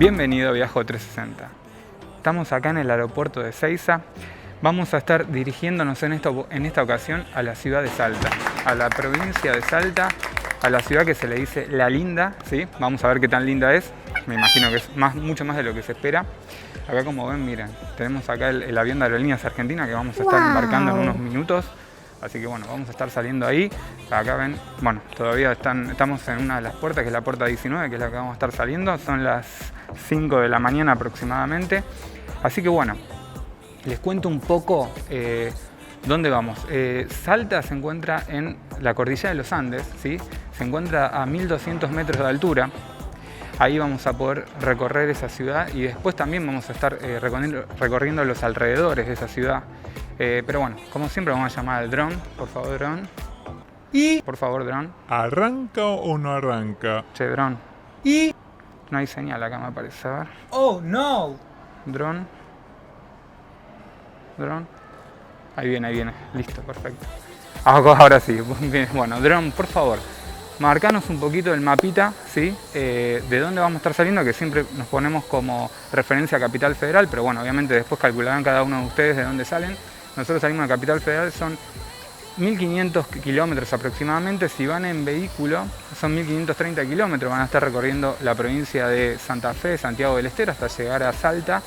Bienvenido a Viajo 360. Estamos acá en el aeropuerto de Ezeiza. Vamos a estar dirigiéndonos en esta ocasión a la ciudad de Salta, a la provincia de Salta, a la ciudad que se le dice La Linda, ¿sí? Vamos a ver qué tan linda es. Me imagino que es mucho más de lo que se espera. Acá, como ven, miren, tenemos acá el avión de Aerolíneas Argentina que vamos a estar embarcando en unos minutos. Así que bueno, vamos a estar saliendo ahí. Acá ven, bueno, todavía estamos en una de las puertas, que es la puerta 19, que es la que vamos a estar saliendo. Son las 5 de la mañana aproximadamente. Así que bueno, les cuento un poco dónde vamos. Salta se encuentra en la cordillera de los Andes, ¿sí? Se encuentra a 1200 metros de altura. Ahí vamos a poder recorrer esa ciudad y después también vamos a estar recorriendo los alrededores de esa ciudad. Pero bueno, como siempre vamos a llamar al dron. Por favor, dron. Y... Por favor, dron. ¿Arranca o no arranca? Che, dron. Y... No hay señal acá, me parece. A ver. ¡Oh, no! Dron. Dron. Ahí viene. Listo, perfecto. Ahora sí. Bueno, dron, por favor. Marcanos un poquito el mapita, ¿sí? De dónde vamos a estar saliendo, que siempre nos ponemos como referencia a Capital Federal, pero bueno, obviamente después calcularán cada uno de ustedes de dónde salen. Nosotros salimos de Capital Federal, son 1500 kilómetros aproximadamente. Si van en vehículo, son 1530 kilómetros. Van a estar recorriendo la provincia de Santa Fe, Santiago del Estero, hasta llegar a Salta.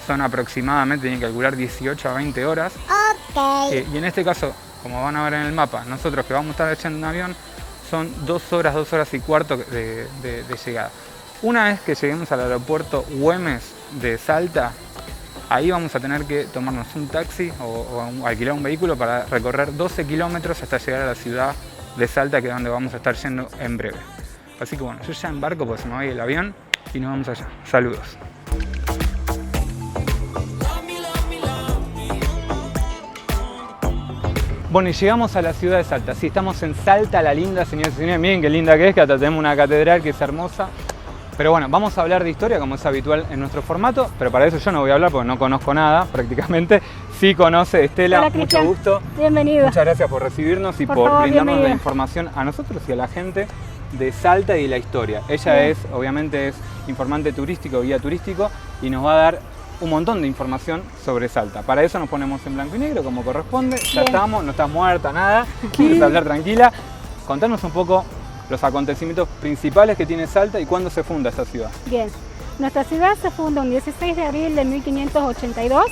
Son aproximadamente, tienen que calcular 18 a 20 horas. Okay. Y en este caso, como van a ver en el mapa, nosotros que vamos a estar echando un avión, son 2 horas y cuarto de llegada. Una vez que lleguemos al aeropuerto Güemes de Salta, ahí vamos a tener que tomarnos un taxi o alquilar un vehículo para recorrer 12 kilómetros hasta llegar a la ciudad de Salta, que es donde vamos a estar yendo en breve. Así que bueno, yo ya embarco porque se me va el avión y nos vamos allá. Saludos. Bueno, y llegamos a la ciudad de Salta. Sí, estamos en Salta, La Linda, señores y señores. Miren qué linda que es, que hasta tenemos una catedral que es hermosa. Pero bueno, vamos a hablar de historia como es habitual en nuestro formato, pero para eso yo no voy a hablar porque no conozco nada prácticamente. Sí conoce Estela. Hola, mucho Cristian. gusto. Bienvenido. Muchas gracias por recibirnos y por favor, brindarnos bienvenida. la información a nosotros y a la gente de Salta y de la historia. Ella Bien. obviamente es informante turístico, guía turístico, y nos va a dar un montón de información sobre Salta. Para eso nos ponemos en blanco y negro como corresponde. Ya Bien. estamos, no estás muerta, nada. Quieres hablar tranquila. Contanos un poco los acontecimientos principales que tiene Salta y cuándo se funda esta ciudad. Bien. Nuestra ciudad se funda un 16 de abril de 1582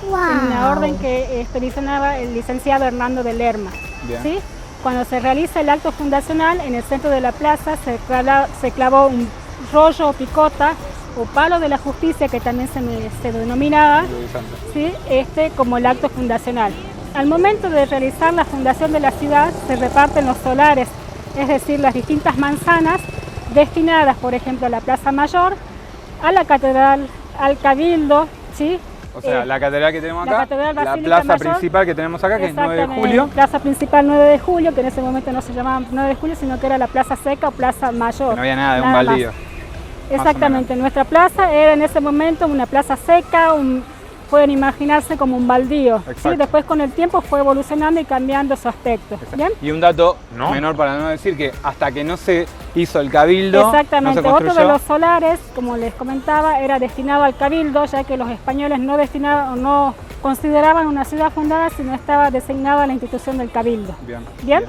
en la orden que expedicionaba el licenciado Hernando de Lerma. Bien. ¿Sí? Cuando se realiza el acto fundacional, en el centro de la plaza se clavó un rollo o picota o palo de la justicia, que también se denominaba, ¿sí? Como el acto fundacional. Al momento de realizar la fundación de la ciudad, se reparten los solares, es decir, las distintas manzanas destinadas, por ejemplo, a la Plaza Mayor, a la Catedral, al Cabildo, ¿sí? O sea, la catedral que tenemos acá, Catedral la Basílica plaza Mayor, principal que tenemos acá, que es 9 de exactamente, julio. Plaza principal 9 de julio, que en ese momento no se llamaba 9 de julio, sino que era la Plaza Seca o Plaza Mayor. No había nada de un nada más. baldío. Exactamente, nuestra plaza era en ese momento una plaza seca, pueden imaginarse como un baldío. ¿Sí? Después con el tiempo fue evolucionando y cambiando su aspecto. ¿Bien? Y un dato menor para no decir que hasta que no se hizo el cabildo, exactamente, no se construyó. otro de los solares, como les comentaba, era destinado al cabildo, ya que los españoles no consideraban una ciudad fundada si no estaba designada la institución del cabildo. Bien.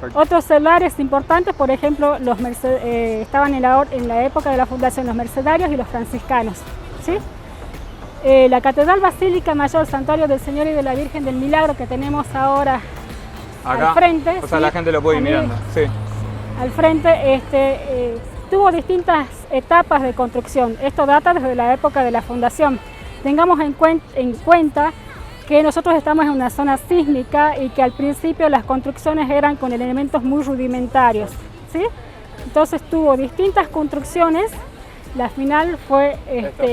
Perfecto. Otros solares importantes, por ejemplo, estaban en la época de la fundación los mercedarios y los franciscanos. ¿Sí? La Catedral Basílica Mayor, Santuario del Señor y de la Virgen del Milagro, que tenemos ahora acá, al frente. o sea, ¿sí? la gente lo puede ir mirando. Sí. Al frente tuvo distintas etapas de construcción. Esto data desde la época de la fundación. Tengamos en cuenta que nosotros estamos en una zona sísmica y que al principio las construcciones eran con elementos muy rudimentarios, ¿sí? Entonces tuvo distintas construcciones. La final fue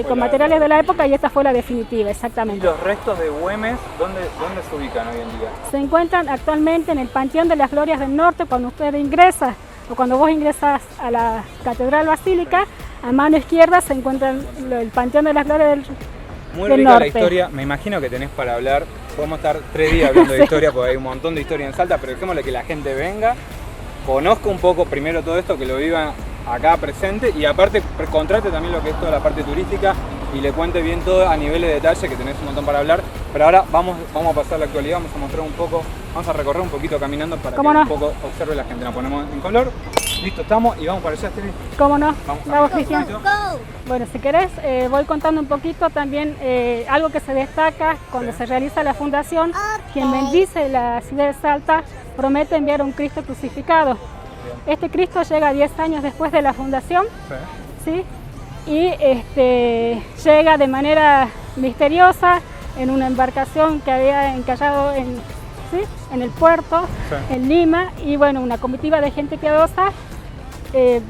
con materiales de la época y esta fue la definitiva, exactamente. ¿Y los restos de Güemes, dónde se ubican hoy en día? Se encuentran actualmente en el Panteón de las Glorias del Norte. Cuando usted ingresa o cuando vos ingresas a la Catedral Basílica, a mano izquierda se encuentra el Panteón de las Glorias del Norte. Muy rica la historia, me imagino que tenés para hablar. Podemos estar 3 días hablando de historia porque hay un montón de historia en Salta, pero dejémosle que la gente venga, conozca un poco primero todo esto, que lo viva acá presente y aparte contrate también lo que es toda la parte turística y le cuente bien todo a nivel de detalle, que tenés un montón para hablar. Pero ahora vamos a pasar a la actualidad, vamos a mostrar un poco, vamos a recorrer un poquito caminando para que un poco observe la gente. Nos ponemos en color, listo, estamos y vamos para allá, Esteli. ¿Cómo no? Vamos, Cristian. Go. Bueno, si querés, voy contando un poquito también algo que se destaca cuando se realiza la fundación. Quien bendice la ciudad de Salta promete enviar un Cristo crucificado. Este Cristo llega 10 años después de la fundación, ¿sí? Y llega de manera misteriosa en una embarcación que había encallado en el puerto, en Lima, y bueno, una comitiva de gente piadosa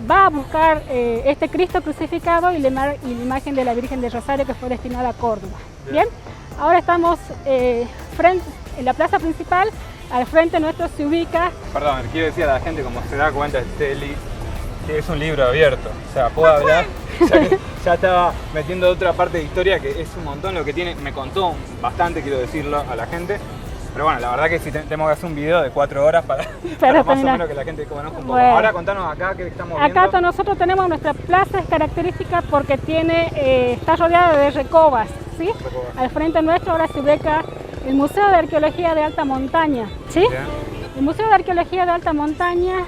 va a buscar este Cristo crucificado y la imagen de la Virgen del Rosario que fue destinada a Córdoba. Bien, ahora estamos en la plaza principal. Al frente nuestro se ubica... Perdón, quiero decir a la gente, como se da cuenta Esteli, que es un libro abierto. O sea, puedo hablar, ya estaba metiendo otra parte de historia que es un montón lo que tiene. Me contó bastante, quiero decirlo a la gente. Pero bueno, la verdad que sí tenemos que hacer un video de 4 horas para más o menos que la gente conozca un poco. Bueno, ahora contanos acá qué estamos viendo. Acá nosotros tenemos nuestra plaza, es característica porque está rodeada de recobas, ¿sí? Al frente nuestro ahora se ubica el Museo de Arqueología de Alta Montaña, ¿sí? Bien. El Museo de Arqueología de Alta Montaña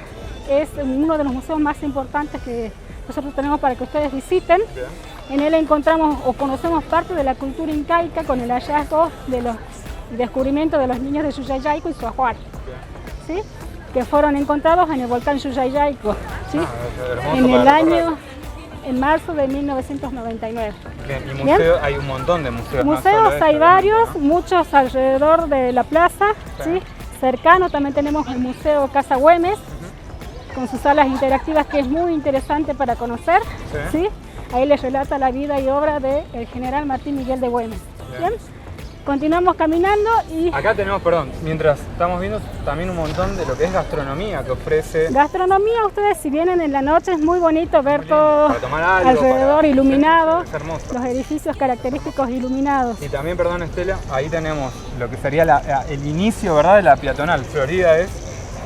es uno de los museos más importantes que nosotros tenemos para que ustedes visiten. Bien. En él encontramos o conocemos parte de la cultura incaica con el hallazgo de los descubrimiento de los niños de Yuyayaico y Suajuar, ¿sí? Que fueron encontrados en el volcán Yuyayaico, ¿sí? En marzo de 1999. Bien, y museo, hay un montón de museos. Museos hay varios, ¿no? Muchos alrededor de la plaza, ¿sí? Cercano también tenemos el Museo Casa Güemes, con sus salas interactivas que es muy interesante para conocer, ¿sí? Ahí les relata la vida y obra del general Martín Miguel de Güemes. ¿Bien? Continuamos caminando y... Acá tenemos, perdón, mientras estamos viendo también un montón de lo que es gastronomía que ofrece... Gastronomía, ustedes si vienen en la noche es muy bonito ver todo alrededor iluminado, es hermoso. Los edificios característicos iluminados. Y también, perdón Estela, ahí tenemos lo que sería el inicio, ¿verdad?, de la peatonal. Florida es...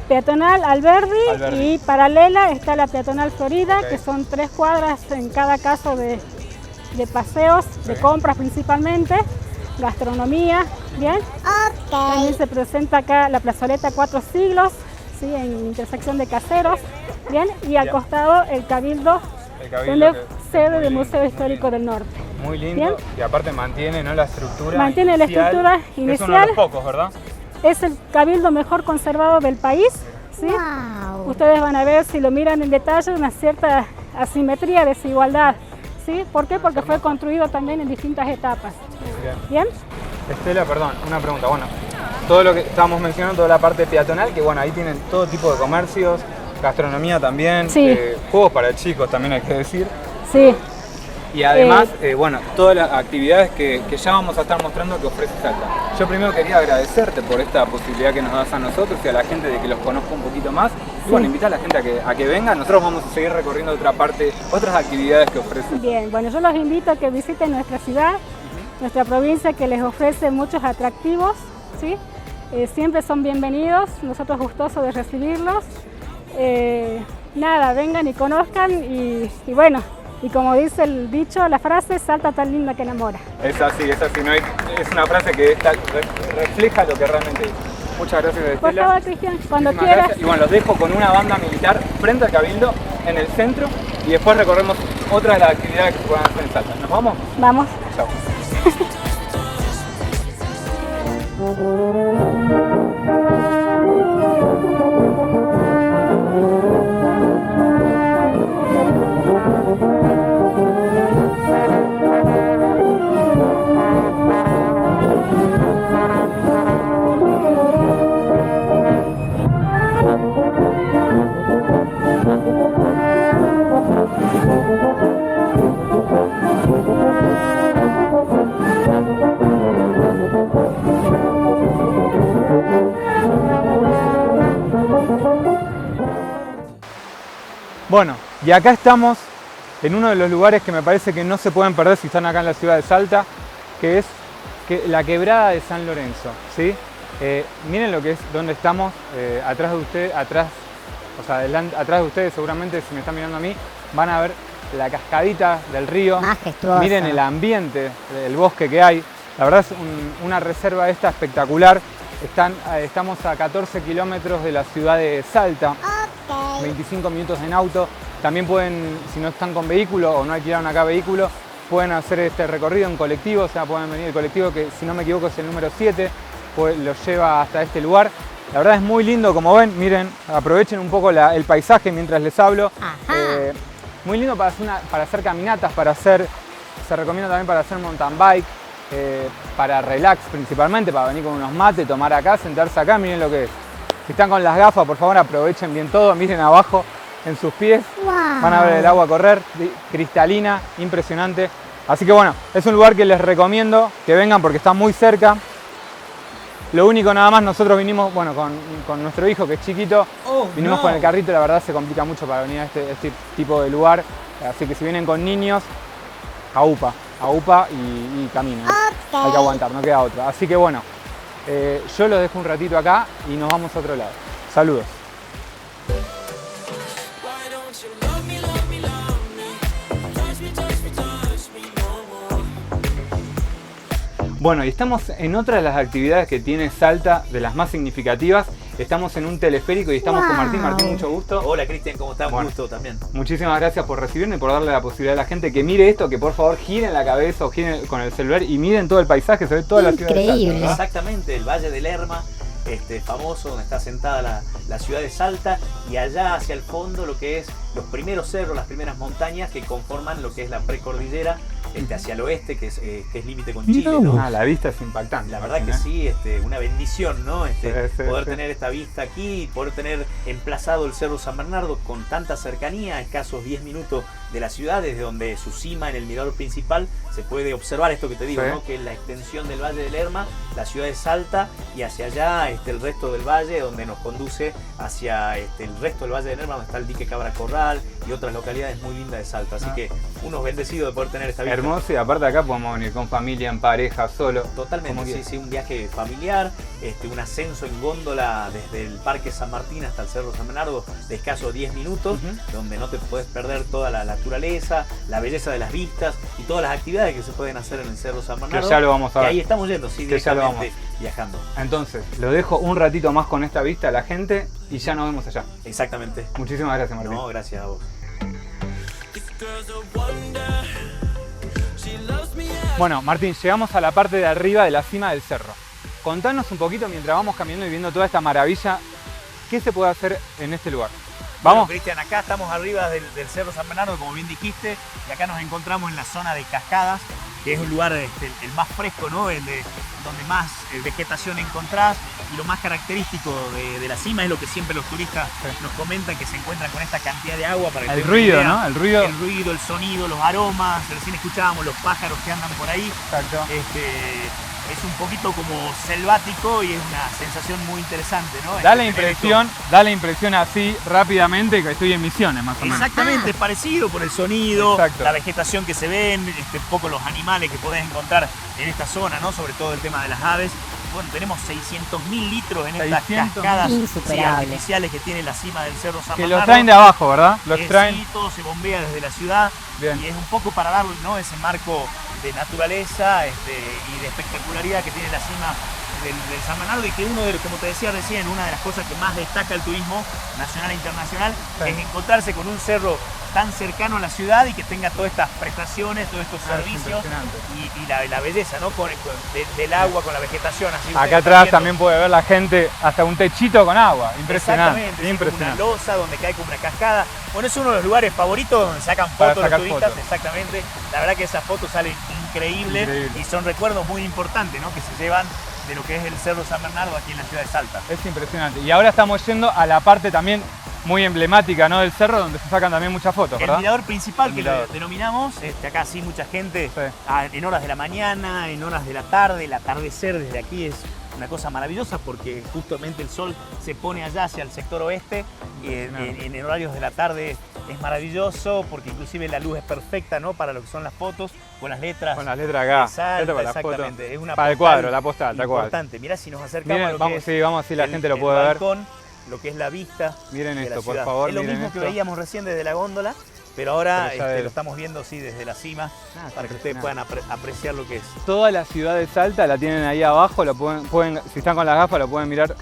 Peatonal Alberdi y paralela está la peatonal Florida, que son 3 cuadras en cada caso de paseos, de compras principalmente. Gastronomía, ¿bien? También se presenta acá la plazoleta 4 siglos, ¿sí? En intersección de Caseros, ¿bien? Y al costado el Cabildo donde sede del Museo Histórico del Norte. Muy lindo, ¿bien? Y aparte mantiene, ¿no?, la estructura mantiene inicial, la estructura inicial. Es uno de los pocos, ¿verdad? Es el Cabildo mejor conservado del país, ¿sí? Wow. Ustedes van a ver, si lo miran en detalle, una cierta asimetría, desigualdad. ¿Sí? ¿Por qué? Porque fue construido también en distintas etapas. Bien. Estela, perdón, una pregunta. Bueno, todo lo que estábamos mencionando, toda la parte peatonal, que bueno, ahí tienen todo tipo de comercios, gastronomía también, sí. Juegos para chicos también hay que decir. Sí. Y además, bueno, todas las actividades que ya vamos a estar mostrando que ofrece Salta. Yo primero quería agradecerte por esta posibilidad que nos das a nosotros y a la gente de que los conozca un poquito más. Y bueno, invitar a la gente a que venga. Nosotros vamos a seguir recorriendo otras actividades que ofrece. Bien, bueno, yo los invito a que visiten nuestra ciudad, nuestra provincia, que les ofrece muchos atractivos, ¿sí? Siempre son bienvenidos, nosotros gustosos de recibirlos. Nada, vengan y conozcan y bueno. Y como dice el dicho, la frase, Salta tan linda que enamora. Es así, ¿no? Es una frase que refleja lo que realmente es. Muchas gracias, Estela. Por favor, Cristian, cuando quieras. Gracias. Y bueno, los dejo con una banda militar frente al Cabildo, en el centro, y después recorremos otras de las actividades que se puedan hacer en Salta. ¿Nos vamos? Vamos. Chao. Bueno, y acá estamos en uno de los lugares que me parece que no se pueden perder si están acá en la ciudad de Salta, que es la quebrada de San Lorenzo, ¿sí? Miren lo que es, donde estamos, atrás de usted, atrás o sea, atrás de ustedes seguramente, si me están mirando a mí, van a ver la cascadita del río. Majestuoso. Miren el ambiente, el bosque que hay. La verdad es una reserva esta espectacular. Estamos a 14 kilómetros de la ciudad de Salta, 25 minutos en auto. También pueden, si no están con vehículo o no alquilaron acá vehículo, pueden hacer este recorrido en colectivo, o sea, pueden venir el colectivo que, si no me equivoco, es el número 7, pues los lleva hasta este lugar. La verdad es muy lindo, como ven, miren, aprovechen un poco el paisaje mientras les hablo. Muy lindo para hacer caminatas, se recomienda también para hacer mountain bike, para relax principalmente, para venir con unos mates, tomar acá, sentarse acá, miren lo que es. Si están con las gafas, por favor aprovechen bien todo, miren abajo en sus pies, van a ver el agua correr, cristalina, impresionante. Así que bueno, es un lugar que les recomiendo que vengan porque está muy cerca. Lo único nada más, nosotros vinimos, bueno, con nuestro hijo que es chiquito, vinimos con el carrito, la verdad se complica mucho para venir a este tipo de lugar. Así que si vienen con niños, a UPA y caminen. Hay que aguantar, no queda otra. Así que bueno, yo los dejo un ratito acá y nos vamos a otro lado. Saludos. Bueno, y estamos en otra de las actividades que tiene Salta, de las más significativas. Estamos en un teleférico y estamos con Martín. Martín, mucho gusto. Hola Cristian, ¿cómo estás? Bueno, Un gusto también. Muchísimas gracias por recibirme y por darle la posibilidad a la gente que mire esto, que por favor giren la cabeza o giren con el celular y miren todo el paisaje, se ve toda la ciudad de Salta, ¿verdad? Exactamente, el Valle del Lerma, famoso, donde está sentada la ciudad de Salta, y allá hacia el fondo lo que es los primeros cerros, las primeras montañas que conforman lo que es la precordillera, hacia el oeste, que es límite con Chile, ¿no? La vista es impactante. La verdad que sí, una bendición, ¿no? Poder sí. tener esta vista aquí, poder tener emplazado el Cerro San Bernardo con tanta cercanía, a escasos 10 minutos de la ciudad, desde donde su cima en el mirador principal se puede observar esto que te digo, Sí. ¿no? Que es la extensión del Valle del Lerma, la ciudad de Salta, y hacia allá el resto del valle, donde nos conduce hacia el resto del Valle del Lerma, donde está el dique Cabra Corral y otras localidades muy lindas de Salta. Así que unos bendecidos de poder tener esta vista. Hermoso, y aparte acá podemos venir con familia, en pareja, solo. Totalmente, sí, un viaje familiar, un ascenso en góndola desde el Parque San Martín hasta el Cerro San Bernardo de escasos 10 minutos, donde no te puedes perder toda la naturaleza, la belleza de las vistas y todas las actividades que se pueden hacer en el Cerro San Bernardo. Que ya lo vamos a que ver. ahí estamos yendo, sí, Que ya lo directamente viajando. Entonces, lo dejo un ratito más con esta vista a la gente y ya nos vemos allá. Exactamente. Muchísimas gracias, Martín. No, gracias a vos. Bueno, Martín, llegamos a la parte de arriba de la cima del cerro. Contanos un poquito mientras vamos caminando y viendo toda esta maravilla, ¿qué se puede hacer en este lugar? Bueno, ¿Vamos? Cristian, acá estamos arriba del Cerro San Bernardo, como bien dijiste, y acá nos encontramos en la zona de Cascadas, que es un lugar el más fresco, ¿no? Donde más vegetación encontrás, y lo más característico de la cima es lo que siempre los turistas nos comentan, que se encuentran con esta cantidad de agua. Para que El ruido, ¿no? El ruido. El ruido, el sonido, los aromas, recién escuchábamos los pájaros que andan por ahí. Exacto. Es un poquito como selvático y es una sensación muy interesante, ¿no? Da la impresión así rápidamente que estoy en Misiones, más o menos. Exactamente, es parecido por el sonido, Exacto. la vegetación que se ven, un poco los animales que podés encontrar en esta zona, ¿no? Sobre todo el tema de las aves. Bueno, tenemos 600.000 litros en estas 600.000. cascadas Insuperable. artificiales que tiene la cima del Cerro San Que Bernardo. los traen de abajo, ¿verdad? Los traen. Sí, todo se bombea desde la ciudad. Bien. Y es un poco para dar, ¿no? Ese marco de naturaleza y de espectacularidad que tiene la cima del San Bernardo, y que como te decía recién, una de las cosas que más destaca el turismo nacional e internacional es encontrarse con un cerro tan cercano a la ciudad y que tenga todas estas prestaciones, todos estos servicios y la belleza, ¿no? Del agua, con la vegetación. Así Acá atrás también puede ver la gente hasta un techito con agua. Impresionante. Exactamente, Impresionante. una losa donde cae como una cascada. Bueno, es uno de los lugares favoritos donde sacan Para fotos sacar los turistas. fotos. Exactamente. La verdad que esas fotos salen increíbles y son recuerdos muy importantes, ¿no? Que se llevan de lo que es el Cerro San Bernardo aquí en la ciudad de Salta. Es impresionante. Y ahora estamos yendo a la parte también muy emblemática, ¿no? Del cerro, donde se sacan también muchas fotos, ¿verdad? El mirador principal, El que mirador. lo denominamos, acá sí mucha gente, Sí. en horas de la mañana, en horas de la tarde, el atardecer desde aquí es una cosa maravillosa porque justamente el sol se pone allá hacia el sector oeste y en horarios de la tarde es maravilloso porque inclusive la luz es perfecta, ¿no? Para lo que son las fotos, con las letras. Con las letras acá. de Salta, Esto para la foto. exactamente. Es una Para el postal cuadro, la postal, tal cual. importante. Mirá, si nos acercamos Miren, a lo vamos, que es sí, vamos así la gente lo el puede ver. balcón, lo que es la vista. Miren de esto, la por ciudad. favor, Es lo miren mismo que esto. veíamos recién desde la góndola, pero ahora Pero ya lo estamos viendo sí, desde la cima, para que ustedes puedan apreciar lo que es. Toda la ciudad de Salta la tienen ahí abajo, lo pueden, si están con las gafas lo pueden mirar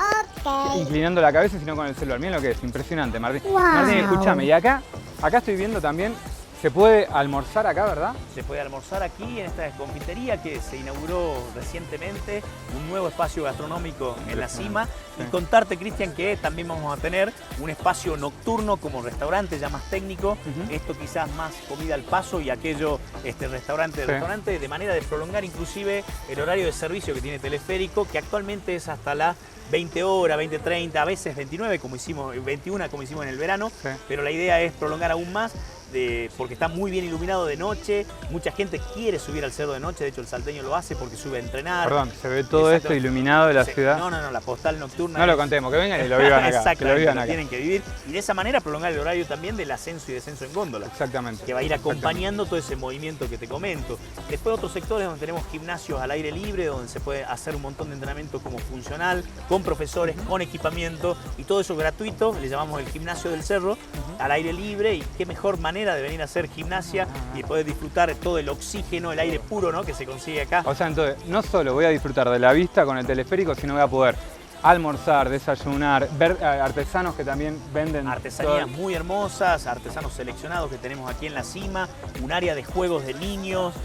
inclinando la cabeza, sino con el celular. Miren lo que es, impresionante, Martín. Martín, escúchame, y acá estoy viendo también, se puede almorzar acá, ¿verdad? Se puede almorzar aquí en esta confitería que se inauguró recientemente, un nuevo espacio gastronómico en la cima. Sí. Y contarte, Cristian, que también vamos a tener un espacio nocturno como restaurante, ya más técnico. Esto quizás más comida al paso y aquello restaurante, de manera de prolongar inclusive el horario de servicio que tiene Teleférico, que actualmente es hasta las 20 horas, 20:30, a veces 29, como hicimos, 21 como hicimos en el verano, pero la idea es prolongar aún más. Porque está muy bien iluminado de noche, mucha gente quiere subir al cerro de noche, de hecho el salteño lo hace porque sube a entrenar. Perdón, se ve todo esto iluminado de la ciudad. No, la postal nocturna. No lo contemos, que vengan y lo vivan acá. Exactamente, que lo vivan acá. tienen que vivir y de esa manera prolongar el horario también del ascenso y descenso en góndola. Exactamente. Que va a ir acompañando todo ese movimiento que te comento. Después otros sectores donde tenemos gimnasios al aire libre, donde se puede hacer un montón de entrenamiento como funcional, con profesores, con equipamiento y todo eso gratuito, le llamamos el gimnasio del cerro, al aire libre, y qué mejor manera de venir a hacer gimnasia y poder disfrutar todo el oxígeno, el aire puro, ¿no?, que se consigue acá. O sea, entonces, no solo voy a disfrutar de la vista con el teleférico, sino voy a poder almorzar, desayunar, ver artesanos que también venden artesanías muy hermosas, artesanos seleccionados que tenemos aquí en la cima, un área de juegos de niños,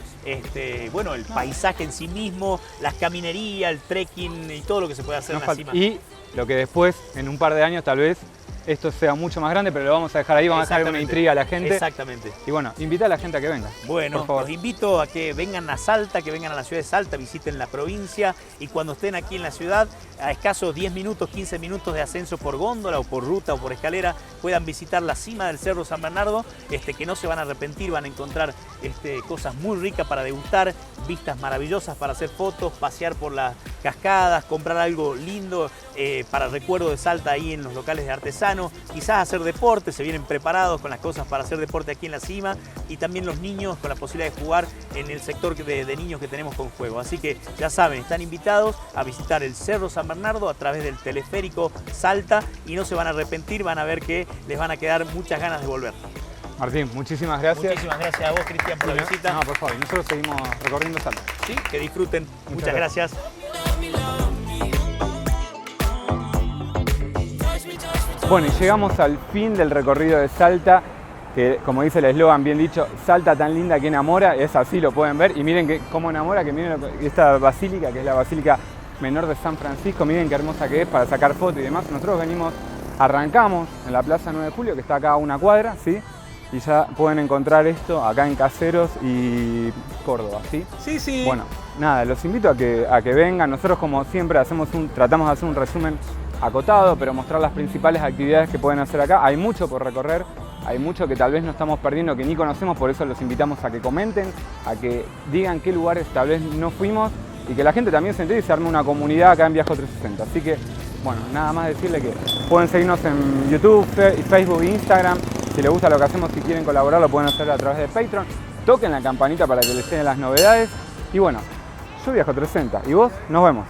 bueno, el paisaje en sí mismo, las caminerías, el trekking y todo lo que se puede hacer en la cima. Y lo que después, en un par de años tal vez, esto sea mucho más grande, pero lo vamos a dejar ahí, vamos a dejar una intriga a la gente. Exactamente. Y bueno, invita a la gente a que venga. Bueno, por favor. los invito a que vengan a Salta, que vengan a la ciudad de Salta, visiten la provincia y cuando estén aquí en la ciudad, a escasos 10 minutos, 15 minutos de ascenso por góndola o por ruta o por escalera, puedan visitar la cima del Cerro San Bernardo, que no se van a arrepentir, van a encontrar cosas muy ricas para degustar, vistas maravillosas para hacer fotos, pasear por las cascadas, comprar algo lindo para recuerdo de Salta ahí en los locales de artesanos, quizás hacer deporte, se vienen preparados con las cosas para hacer deporte aquí en la cima, y también los niños con la posibilidad de jugar en el sector de niños que tenemos con juego. Así que ya saben, están invitados a visitar el Cerro San Bernardo a través del teleférico Salta y no se van a arrepentir, van a ver que les van a quedar muchas ganas de volver. Martín, muchísimas gracias. Muchísimas gracias a vos, Cristian, por la visita. No, por favor, nosotros seguimos recorriendo Salta. Sí, que disfruten. Muchas gracias. Bueno, y llegamos al fin del recorrido de Salta, que como dice el eslogan, bien dicho, Salta tan linda que enamora, es así, lo pueden ver, y miren cómo enamora, que miren esta basílica, que es la Basílica Menor de San Francisco, miren qué hermosa que es para sacar fotos y demás. Nosotros arrancamos en la Plaza 9 de Julio, que está acá a una cuadra, ¿sí? Y ya pueden encontrar esto acá en Caseros y Córdoba, ¿sí? Sí. Bueno, nada, los invito a que vengan. Nosotros, como siempre, tratamos de hacer un resumen acotado, pero mostrar las principales actividades que pueden hacer acá. Hay mucho por recorrer, hay mucho que tal vez no estamos perdiendo, que ni conocemos, por eso los invitamos a que comenten, a que digan qué lugares tal vez no fuimos y que la gente también se entere y se arme una comunidad acá en Viajo 360. Así que, bueno, nada más decirle que pueden seguirnos en YouTube, Facebook e Instagram. Si les gusta lo que hacemos, si quieren colaborar, lo pueden hacer a través de Patreon. Toquen la campanita para que les lleguen las novedades. Y bueno, yo Viajo 360 y vos, nos vemos.